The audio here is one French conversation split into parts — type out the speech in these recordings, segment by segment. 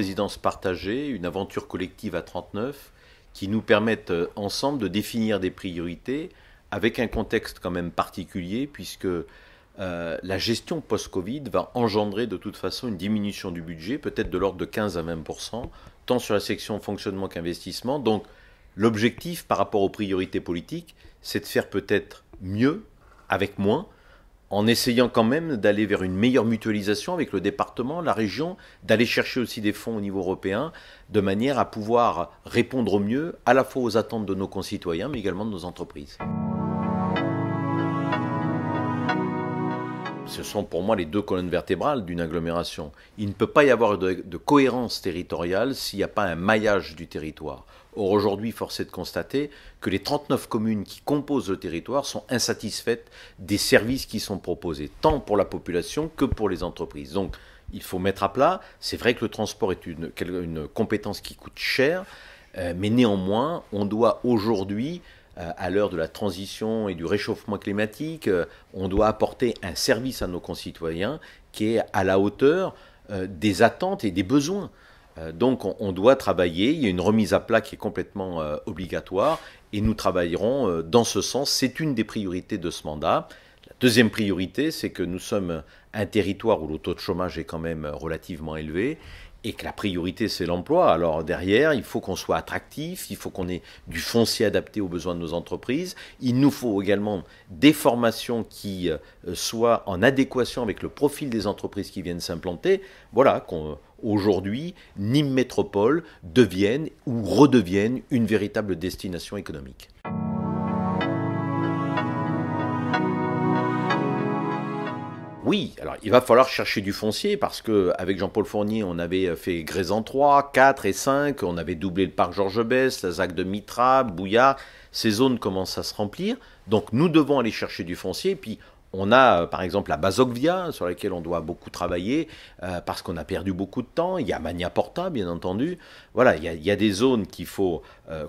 présidence partagée, une aventure collective à 39, qui nous permettent ensemble de définir des priorités avec un contexte quand même particulier, puisque la gestion post-Covid va engendrer de toute façon une diminution du budget, peut-être de l'ordre de 15 à 20%, tant sur la section fonctionnement qu'investissement. Donc l'objectif par rapport aux priorités politiques, c'est de faire peut-être mieux avec moins, en essayant quand même d'aller vers une meilleure mutualisation avec le département, la région, d'aller chercher aussi des fonds au niveau européen, de manière à pouvoir répondre au mieux à la fois aux attentes de nos concitoyens, mais également de nos entreprises. Ce sont pour moi les deux colonnes vertébrales d'une agglomération. Il ne peut pas y avoir de cohérence territoriale s'il n'y a pas un maillage du territoire. Or aujourd'hui, force est de constater que les 39 communes qui composent le territoire sont insatisfaites des services qui sont proposés, tant pour la population que pour les entreprises. Donc il faut mettre à plat. C'est vrai que le transport est une compétence qui coûte cher, mais néanmoins, on doit aujourd'hui, à l'heure de la transition et du réchauffement climatique, on doit apporter un service à nos concitoyens qui est à la hauteur des attentes et des besoins. Donc on doit travailler, il y a une remise à plat qui est complètement obligatoire et nous travaillerons dans ce sens. C'est une des priorités de ce mandat. La deuxième priorité, c'est que nous sommes un territoire où le taux de chômage est quand même relativement élevé et que la priorité, c'est l'emploi. Alors derrière, il faut qu'on soit attractif, il faut qu'on ait du foncier adapté aux besoins de nos entreprises. Il nous faut également des formations qui soient en adéquation avec le profil des entreprises qui viennent s'implanter. Voilà, qu'aujourd'hui, Nîmes Métropole devienne ou redevienne une véritable destination économique. Oui, alors il va falloir chercher du foncier parce qu'avec Jean-Paul Fournier, on avait fait Grésant 3, 4 et 5, on avait doublé le parc Georges Besse, la ZAC de Mitra, Bouillard, ces zones commencent à se remplir, donc nous devons aller chercher du foncier, puis on a par exemple la Basokvia sur laquelle on doit beaucoup travailler parce qu'on a perdu beaucoup de temps, il y a Magna-Porta bien entendu, voilà, il y a des zones qu'il faut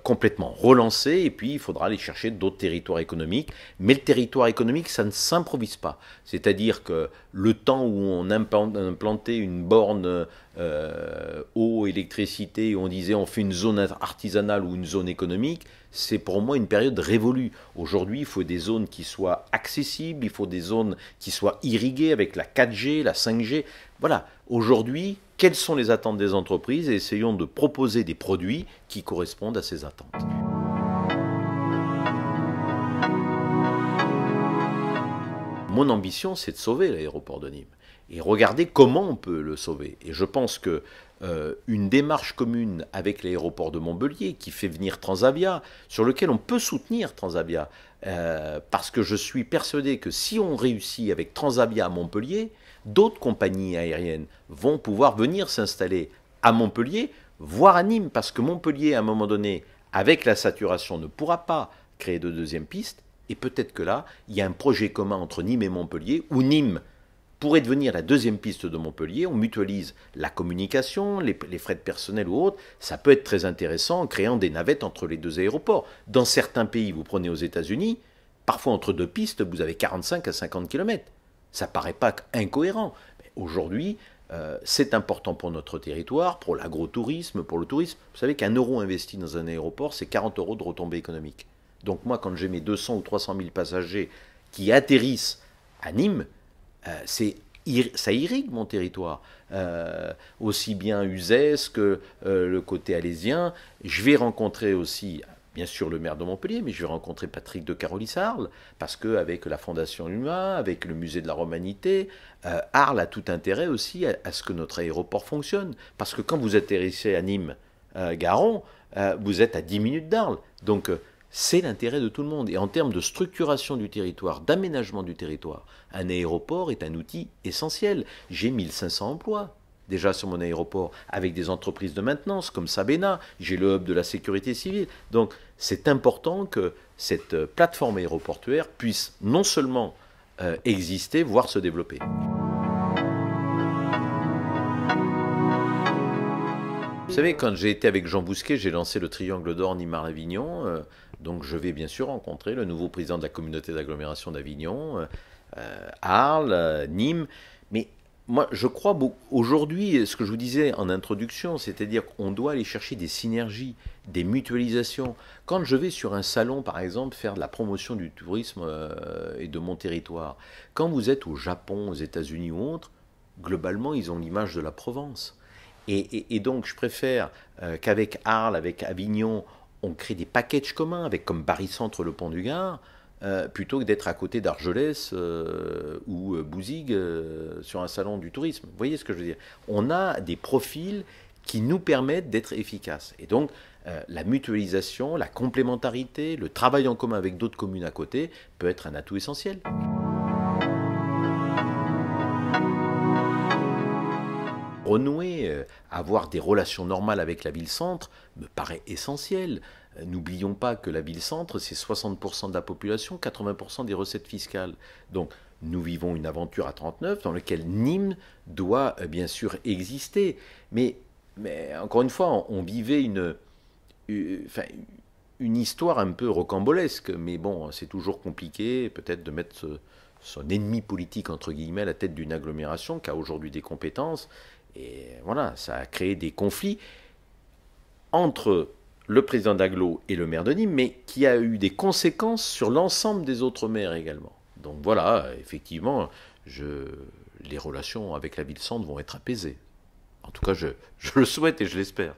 complètement relancer et puis il faudra aller chercher d'autres territoires économiques, mais le territoire économique ça ne s'improvise pas, c'est-à-dire que le temps où on implantait une borne eau, électricité, où on disait on fait une zone artisanale ou une zone économique, c'est pour moi une période révolue. Aujourd'hui, il faut des zones qui soient accessibles, il faut des zones qui soient irriguées avec la 4G, la 5G. Voilà, aujourd'hui, quelles sont les attentes des entreprises et essayons de proposer des produits qui correspondent à ces attentes. Mon ambition, c'est de sauver l'aéroport de Nîmes. Et regardez comment on peut le sauver. Et je pense que une démarche commune avec l'aéroport de Montpellier qui fait venir Transavia, sur lequel on peut soutenir Transavia, parce que je suis persuadé que si on réussit avec Transavia à Montpellier, d'autres compagnies aériennes vont pouvoir venir s'installer à Montpellier, voire à Nîmes, parce que Montpellier, à un moment donné, avec la saturation, ne pourra pas créer de deuxième piste, et peut-être que là, il y a un projet commun entre Nîmes et Montpellier, où Nîmes pourrait devenir la deuxième piste de Montpellier, on mutualise la communication, les frais de personnel ou autres, ça peut être très intéressant en créant des navettes entre les deux aéroports. Dans certains pays, vous prenez aux États-Unis, parfois entre deux pistes, vous avez 45 à 50 km. Ça ne paraît pas incohérent. Aujourd'hui, c'est important pour notre territoire, pour l'agrotourisme, pour le tourisme. Vous savez qu'un euro investi dans un aéroport, c'est 40 euros de retombées économiques. Donc moi, quand j'ai mes 200 ou 300 000 passagers qui atterrissent à Nîmes, ça irrigue mon territoire, aussi bien Uzès que le côté alésien. Je vais rencontrer aussi, bien sûr, le maire de Montpellier, mais je vais rencontrer Patrick de Carolis-Arles, parce qu'avec la Fondation UMA, avec le musée de la Romanité, Arles a tout intérêt aussi à ce que notre aéroport fonctionne. Parce que quand vous atterrissez à Nîmes-Garon, vous êtes à 10 minutes d'Arles. Donc c'est l'intérêt de tout le monde. Et en termes de structuration du territoire, d'aménagement du territoire, un aéroport est un outil essentiel. J'ai 1500 emplois déjà sur mon aéroport, avec des entreprises de maintenance comme Sabena, j'ai le hub de la sécurité civile. Donc c'est important que cette plateforme aéroportuaire puisse non seulement exister, voire se développer. Vous savez, quand j'ai été avec Jean Bousquet, j'ai lancé le Triangle d'Or Nîmes-Avignon. Donc je vais bien sûr rencontrer le nouveau président de la communauté d'agglomération d'Avignon, Arles, Nîmes. Mais Moi, je crois aujourd'hui, ce que je vous disais en introduction, c'est-à-dire qu'on doit aller chercher des synergies, des mutualisations. Quand je vais sur un salon, par exemple, faire de la promotion du tourisme et de mon territoire, quand vous êtes au Japon, aux États-Unis ou autre, globalement, ils ont l'image de la Provence. Et donc, je préfère qu'avec Arles, avec Avignon, on crée des packages communs, avec comme Barycentre le Pont du Gard, plutôt que d'être à côté d'Argelès ou Bouzigues sur un salon du tourisme. Vous voyez ce que je veux dire? On a des profils qui nous permettent d'être efficaces. Et donc, la mutualisation, la complémentarité, le travail en commun avec d'autres communes à côté peut être un atout essentiel. Renouer, avoir des relations normales avec la ville-centre me paraît essentiel. N'oublions pas que la ville-centre, c'est 60% de la population, 80% des recettes fiscales. Donc, nous vivons une aventure à 39 dans laquelle Nîmes doit bien sûr exister. Mais encore une fois, on vivait enfin, une histoire un peu rocambolesque. Mais bon, c'est toujours compliqué peut-être de mettre son ennemi politique, entre guillemets, à la tête d'une agglomération qui a aujourd'hui des compétences. Et voilà, ça a créé des conflits entre le président d'Aglo et le maire de Nîmes, mais qui a eu des conséquences sur l'ensemble des autres maires également. Donc voilà, effectivement, les relations avec la ville-centre vont être apaisées. En tout cas, je le souhaite et je l'espère.